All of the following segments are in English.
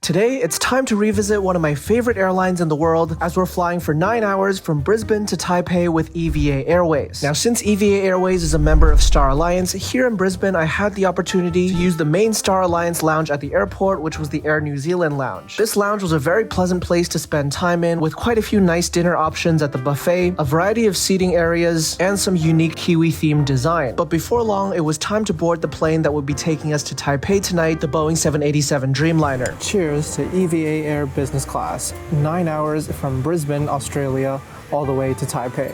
Today, it's time to revisit one of my favorite airlines in the world as we're flying for 9 hours from Brisbane to Taipei with EVA Airways. Now, since EVA Airways is a member of Star Alliance, here in Brisbane, I had the opportunity to use the main Star Alliance lounge at the airport, which was the Air New Zealand lounge. This lounge was a very pleasant place to spend time in, with quite a few nice dinner options at the buffet, a variety of seating areas, and some unique Kiwi-themed design. But before long, it was time to board the plane that would be taking us to Taipei tonight, the Boeing 787 Dreamliner. Cheers to EVA Air Business Class, 9 hours from Brisbane, Australia, all the way to Taipei.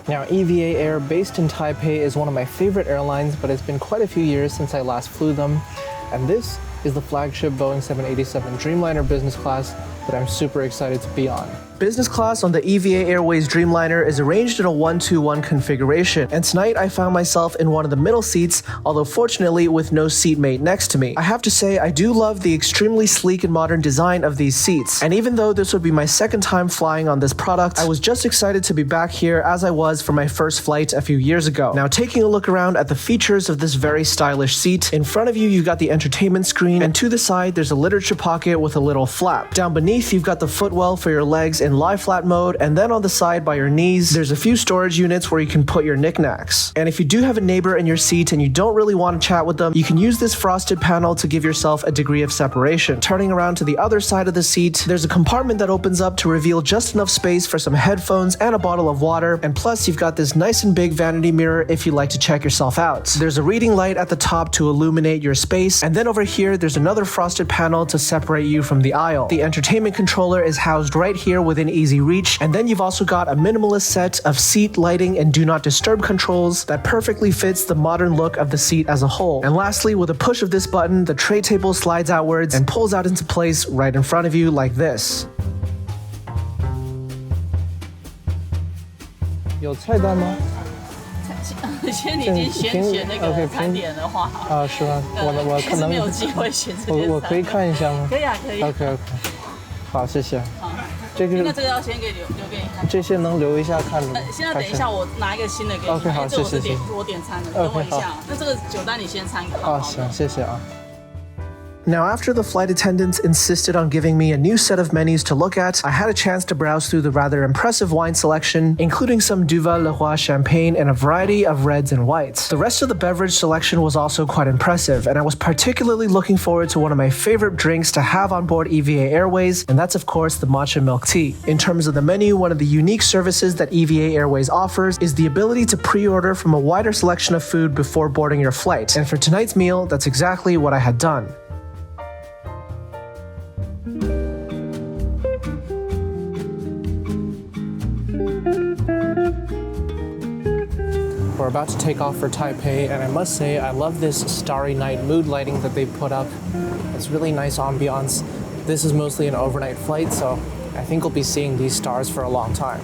Now, EVA Air, based in Taipei, is one of my favorite airlines, but it's been quite a few years since I last flew them. And this is the flagship Boeing 787 Dreamliner Business Class that I'm super excited to be on. Business class on the EVA Airways Dreamliner is arranged in a 1-2-1 configuration, and tonight I found myself in one of the middle seats, although fortunately with no seatmate next to me. I have to say, I do love the extremely sleek and modern design of these seats, and even though this would be my second time flying on this product, I was just excited to be back here as I was for my first flight a few years ago. Now, taking a look around at the features of this very stylish seat, in front of you you've got the entertainment screen, and to the side there's a literature pocket with a little flap. Down beneath you've got the footwell for your legs in lie flat mode, and then on the side by your knees there's a few storage units where you can put your knickknacks. And if you do have a neighbor in your seat and you don't really want to chat with them, you can use this frosted panel to give yourself a degree of separation. Turning around to the other side of the seat, there's a compartment that opens up to reveal just enough space for some headphones and a bottle of water, and plus you've got this nice and big vanity mirror if you like to check yourself out. There's a reading light at the top to illuminate your space, and then over here there's another frosted panel to separate you from the aisle. The entertainment controller is housed right here within easy reach, and then you've also got a minimalist set of seat lighting and do not disturb controls that perfectly fits the modern look of the seat as a whole. And lastly, with a push of this button, the tray table slides outwards and pulls out into place right in front of you like this. 有菜单吗？先你已经先选那个餐点的话，啊，是吗？我可能没有机会选这边。我可以看一下吗？可以啊，可以。OK， 好，谢谢。好，这个那这个要先留给你看。这些能留一下看的。现在等一下，我拿一个新的给你。OK， 好，谢谢。我点餐的，等我一下。那这个酒单你先参考。啊，行，谢谢啊。Now, after the flight attendants insisted on giving me a new set of menus to look at, I had a chance to browse through the rather impressive wine selection, including some Duval Leroy champagne and a variety of reds and whites. The rest of the beverage selection was also quite impressive, and I was particularly looking forward to one of my favorite drinks to have on board EVA Airways, and that's of course the Matcha Milk Tea. In terms of the menu, one of the unique services that EVA Airways offers is the ability to pre-order from a wider selection of food before boarding your flight, and for tonight's meal, that's exactly what I had done. We're about to take off for Taipei, and I must say I love this starry night mood lighting that they put up. It's really nice ambiance. This is mostly an overnight flight, so I think we'll be seeing these stars for a long time.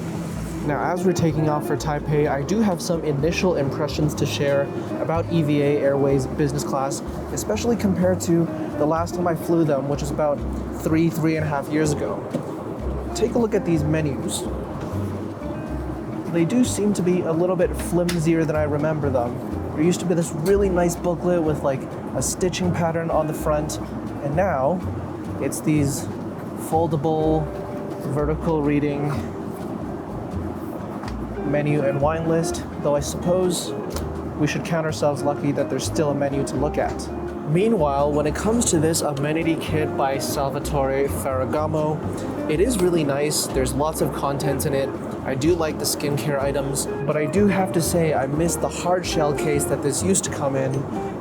Now, as we're taking off for Taipei, I do have some initial impressions to share about EVA Airways business class, especially compared to the last time I flew them, which was about 3.5 years ago. Take a look at these menus. They do seem to be a little bit flimsier than I remember them. There used to be this really nice booklet with like a stitching pattern on the front, and now it's these foldable, vertical reading menu and wine list, though I suppose we should count ourselves lucky that there's still a menu to look at. Meanwhile, when it comes to this amenity kit by Salvatore Ferragamo, it is really nice. There's lots of content in it. I do like the skincare items, but I do have to say I miss the hard shell case that this used to come in.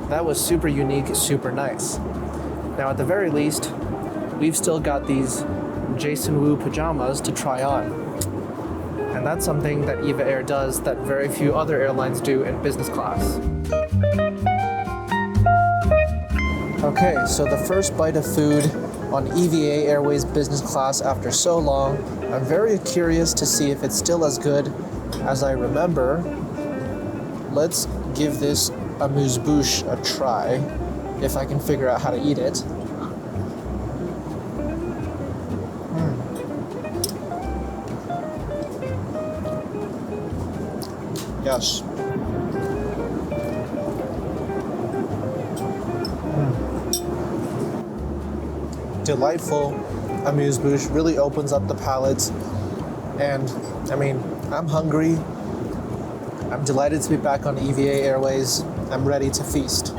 That was super unique, super nice. Now, at the very least, we've still got these Jason Wu pajamas to try on. And that's something that EVA Air does that very few other airlines do in business class. Okay, so the first bite of food on EVA Airways business class after so long. I'm very curious to see if it's still as good as I remember. Let's give this amuse-bouche a try, if I can figure out how to eat it. Yes. delightful amuse-bouche, really opens up the palate. And I mean, I'm hungry. I'm delighted to be back on EVA Airways. I'm ready to feast.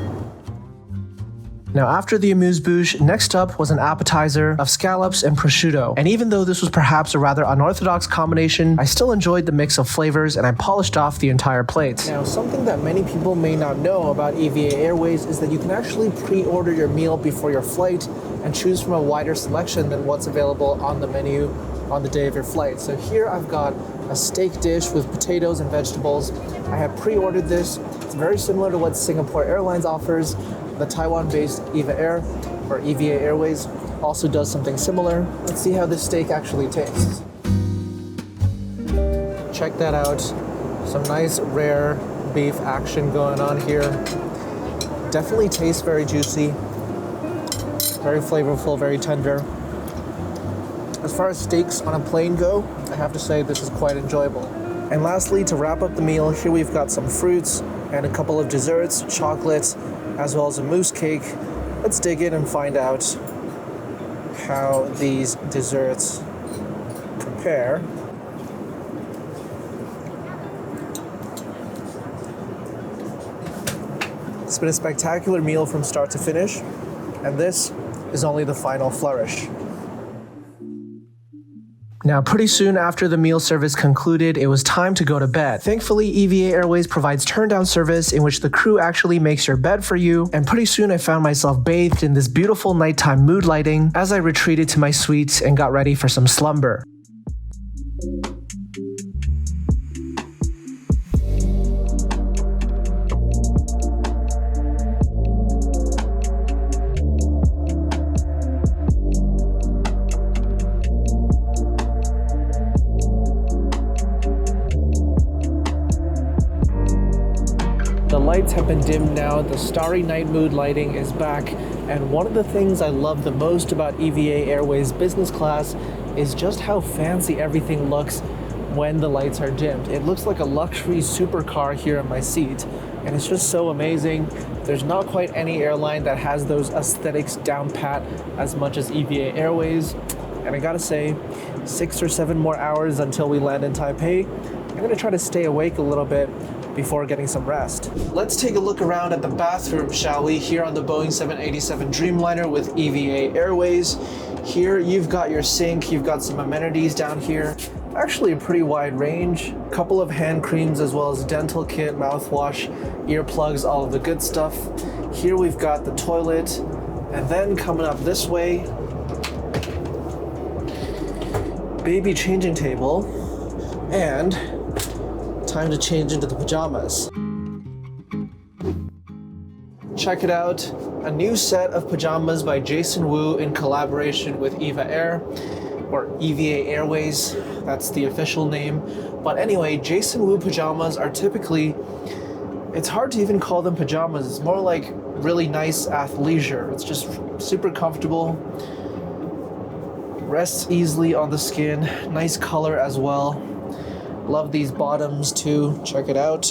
Now, after the amuse-bouche, next up was an appetizer of scallops and prosciutto. And even though this was perhaps a rather unorthodox combination, I still enjoyed the mix of flavors and I polished off the entire plate. Now, something that many people may not know about EVA Airways is that you can actually pre-order your meal before your flight and choose from a wider selection than what's available on the menu on the day of your flight. So here I've got a steak dish with potatoes and vegetables. I have pre-ordered this. It's very similar to what Singapore Airlines offers. The Taiwan-based EVA Air, or EVA Airways, also does something similar. Let's see how this steak actually tastes. Check that out. Some nice rare beef action going on here. Definitely tastes very juicy, very flavorful, very tender. As far as steaks on a plane go, I have to say this is quite enjoyable. And lastly, to wrap up the meal, here we've got some fruits and a couple of desserts, chocolate, as well as a mousse cake. Let's dig in and find out how these desserts compare. It's been a spectacular meal from start to finish, and this is only the final flourish. Now, pretty soon after the meal service concluded, it was time to go to bed. Thankfully, EVA Airways provides turn-down service in which the crew actually makes your bed for you, and pretty soon I found myself bathed in this beautiful nighttime mood lighting as I retreated to my suite and got ready for some slumber. The lights have been dimmed now, the starry night mood lighting is back, and one of the things I love the most about EVA Airways business class is just how fancy everything looks when the lights are dimmed. It looks like a luxury supercar here in my seat, and it's just so amazing. There's not quite any airline that has those aesthetics down pat as much as EVA Airways, and I gotta say, 6 or 7 more hours until we land in Taipei. I'm gonna try to stay awake a little bit before getting some rest. Let's take a look around at the bathroom, shall we? Here on the Boeing 787 Dreamliner with EVA Airways. Here you've got your sink, you've got some amenities down here. Actually a pretty wide range. A couple of hand creams as well as dental kit, mouthwash, earplugs, all of the good stuff. Here we've got the toilet, and then coming up this way, baby changing table, and time to change into the pajamas. Check it out, a new set of pajamas by Jason Wu in collaboration with EVA Air, or EVA Airways, that's the official name. But anyway, Jason Wu pajamas are typically, it's hard to even call them pajamas, it's more like really nice athleisure. It's just super comfortable, rests easily on the skin, nice color as well. Love these bottoms too, check it out.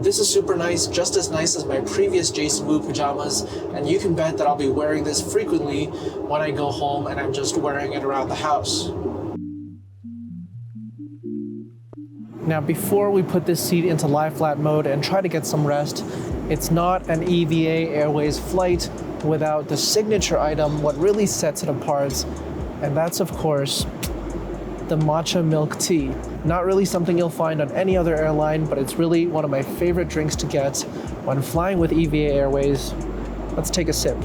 This is super nice, just as nice as my previous Jason Wu pajamas, and you can bet that I'll be wearing this frequently when I go home and I'm just wearing it around the house. Now, before we put this seat into lie flat mode and try to get some rest, it's not an EVA Airways flight without the signature item, what really sets it apart, and that's of course the Matcha Milk Tea. Not really something you'll find on any other airline, but it's really one of my favorite drinks to get when flying with EVA Airways. Let's take a sip.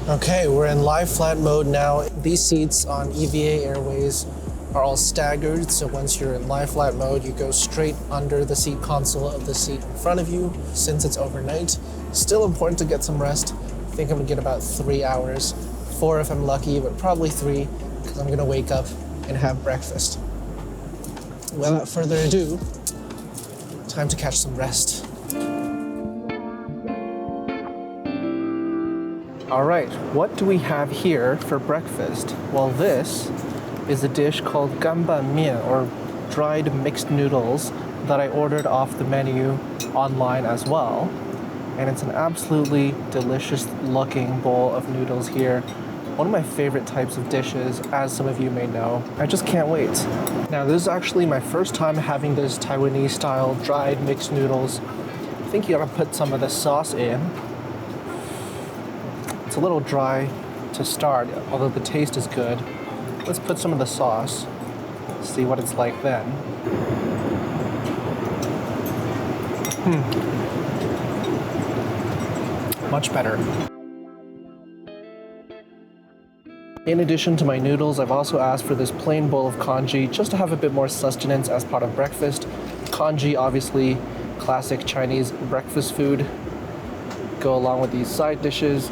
Okay, we're in lie flat mode now. These seats on EVA Airways are all staggered, so once you're in lie flat mode, you go straight under the seat console of the seat in front of you, since it's overnight. Still important to get some rest. I think I'm gonna get about 3 hours, 4 if I'm lucky, but probably 3, because I'm gonna wake up and have breakfast. Without further ado, time to catch some rest. All right, what do we have here for breakfast? Well, this is a dish called ganban mian, or dried mixed noodles. that I ordered off the menu online as well. And it's an absolutely delicious looking bowl of noodles here. One of my favorite types of dishes, as some of you may know. I just can't wait. Now, this is actually my first time having this Taiwanese style dried mixed noodles. I think you gotta put some of the sauce in. It's a little dry to start, although the taste is good. Let's put some of the sauce, see what it's like then. Much better. In addition to my noodles, I've also asked for this plain bowl of congee just to have a bit more sustenance as part of breakfast. Congee, obviously, classic Chinese breakfast food. Go along with these side dishes.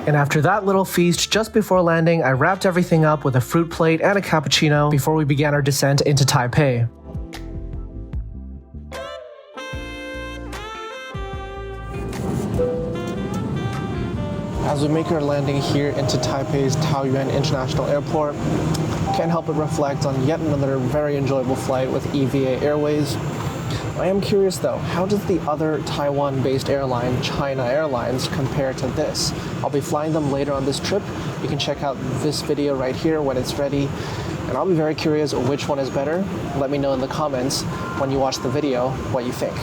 And after that little feast, just before landing, I wrapped everything up with a fruit plate and a cappuccino before we began our descent into Taipei. As we make our landing here into Taipei's Taoyuan International Airport, can't help but reflect on yet another very enjoyable flight with EVA Airways. I am curious though, how does the other Taiwan-based airline, China Airlines, compare to this? I'll be flying them later on this trip. You can check out this video right here when it's ready. And I'll be very curious which one is better. Let me know in the comments when you watch the video what you think.